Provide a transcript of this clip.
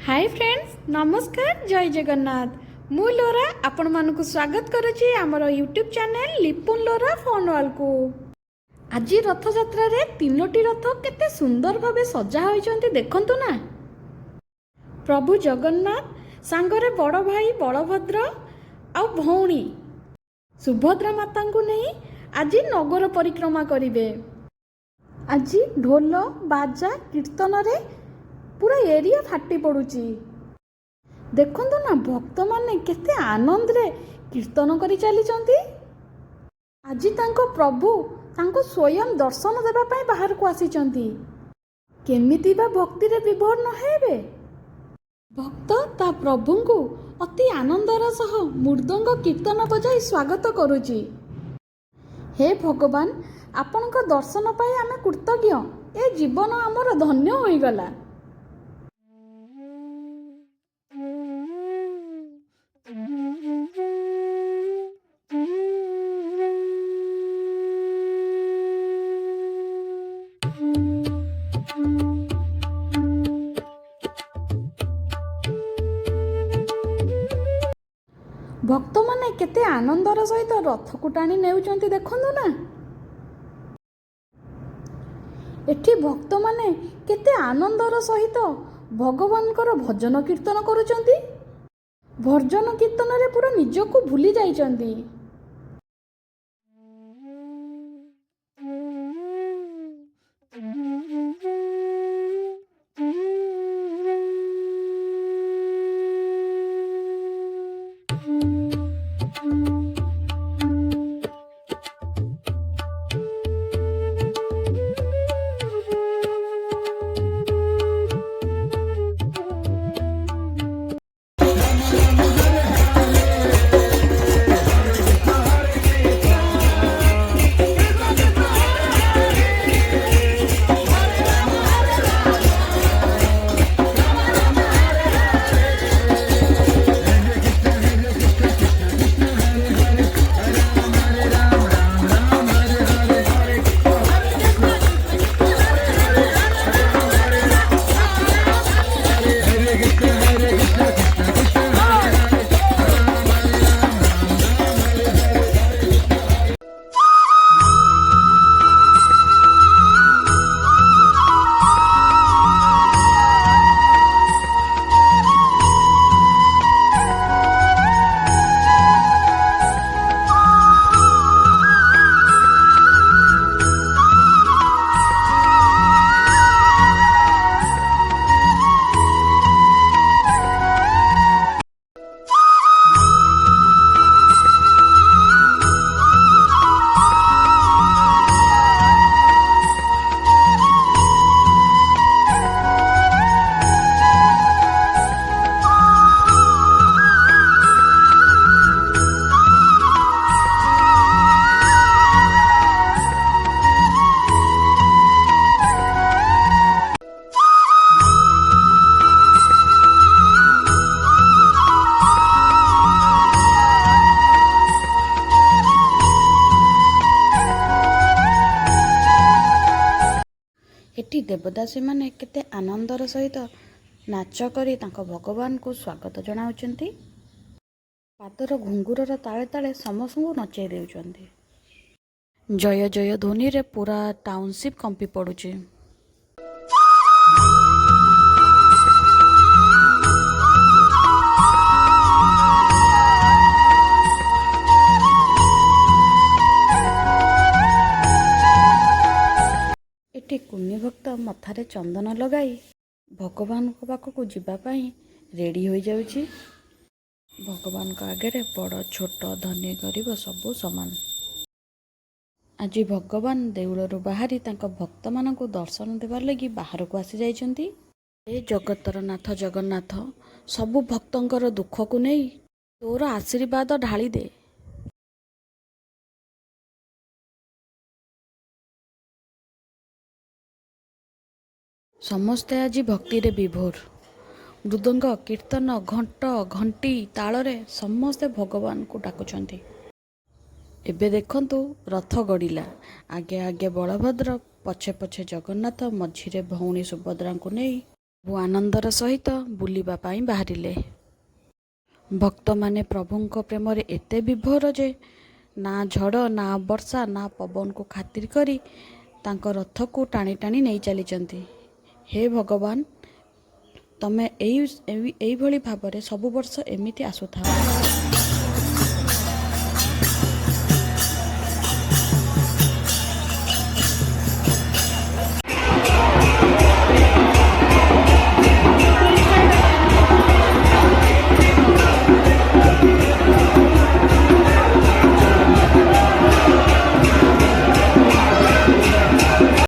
Hi friends, नमस्कार, जय जगन्नाथ। मु लोरा आपण मानकु स्वागत करुची आमर यूट्यूब चैनल लिपुन लोरा फोन वाल को। आज रथ यात्रा रे तीनोटी रथ केते सुंदर भावे सजा होइचंती देखंतु ना। प्रभु जगन्नाथ सांगरे बड़ भाई बलभद्र आ भौणी सुभद्रा माता को नहीं आज नगर परिक्रमा करिवे। आज ढोल बाजा कीर्तन रे पूरा एरिया फाटी पड़ुची। देखंतु ना भक्त माने केते आनंद रे कीर्तन करी चलीचंती। आज तांको प्रभु तांको स्वयं दर्शन देबा पई बाहर को आसीचंती। केमिति बा भक्ति रे विभोर न हेबे। भक्त ता प्रभु को अति आनंदर सह मृदंग कीर्तन बजाई स्वागत करुची। हे भगवान, आपनका दर्शन पाई आमे कृतज्ञ। ए जीवन आमर धन्य होई गला। भक्त माने केते आनंदर सहित रथ को टाणी नेउचंती देखंतु ना। एठी भक्त माने केते आनंदर सहित भगवानकर भजन कीर्तन करुचंती। भजन कीर्तन रे पूरा निजको भूली जाइचंती। एटी देवदासी माने केते आनंदर सहित नाच करी तांको भगवान को स्वागत जनाउचंती। पादर घुंगुरर ताले ताले समस्तଙ୍କୁ नचाई देउचंती। जय जय ध्वनि रे पूरा टाउनशिप कंपी पड़ुची। एटी कुन्नी भक्त मथारे चंदन लगाई भगवान को पाखक जीवाई रेडी हो जाउची। भगवान का आगे बड़ छोट धनी गरीब सबू समान। आज भगवान देउलरू बाहरी तांको भक्त मानकु दर्शन देवार लगी बाहर को आसी जाइछंती। ए जगतर नाथ जगन्नाथ, सबू भक्तंकर दुख को नहीं तोर आशीर्वाद ढाली दे। समस्ते आज भक्ति रे विभोर। मृदंग कीर्तन घंट घंटी तालरे समस्ते भगवान को डाकुचंती। एबे देखंतु रथ गड़िला। आगे आगे बलभद्र, पछे पछे जगन्नाथ, मझिरे भौणी सुभद्रा को नहीं ବହୁ ଆନନ୍ଦର ସହିତ ବୁଲିବା ପାଇଁ ବାହାରିଲେ। ଭକ୍ତମାନେ ପ୍ରଭୁଙ୍କ ପ୍ରେମରେ ଏତେ ବିଭୋର ଯେ ନା ଝଡ଼, ନା ବର୍ଷା, ନା ପବନକୁ ଖାତିର କରି ତାଙ୍କ ରଥକୁ ଟାଣି ଟାଣି ନେଇ ଚାଲିଛନ୍ତି। ହେ ଭଗବାନ, ତମେ ଏଇଭଳି ଭାବରେ ସବୁ ବର୍ଷ ଏମିତି ଆସୁଥାଅ।